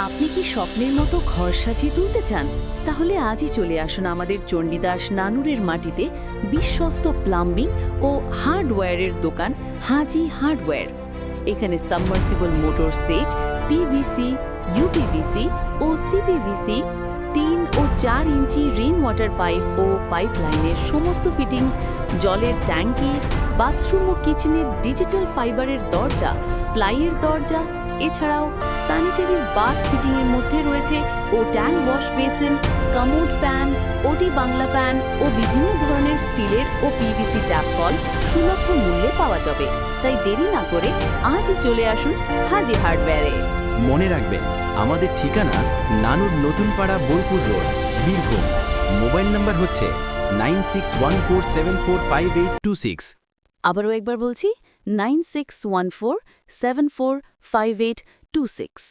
আপনি কি স্বপ্নের মতো ঘর সাজিয়ে তুলতে চান? তাহলে আজই চলে আসুন আমাদের চণ্ডীদাস নানুরের মাটিতে বিশ্বস্ত প্লাম্বিং ও হার্ডওয়্যারের দোকান হাজি হার্ডওয়্যার। এখানে submersible motor set, PVC, UPVC ও সিপিভিসি ৩ ও ৪ ইঞ্চি রেইন ওয়াটার পাইপ ও পাইপলাইনের সমস্ত ফিটিংস, জলের ট্যাঙ্কি, বাথরুম ও কিচেনের ডিজিটাল ফাইবারের দরজা, প্লাইয়ের দরজা, এছাড়াও স্যানিটারির বাথ ফিটিংয়ের মধ্যে রয়েছে ও tank wash basin, commode pan, ওটি বাংলা প্যান ও বিভিন্ন ধরনের স্টিলের ও পিভিসি ট্যাপ কল সুলভ মূল্যে পাওয়া যাবে। তাই দেরি না করে আজই চলে আসুন হাজি হার্ডওয়্যারে। মনে রাখবেন, আমাদের ঠিকানা নানুর নতুন পাড়া, Bolpur road, Birbhum. Mobile number হচ্ছে 9614745826। আবারও একবার বলছি 9614745826।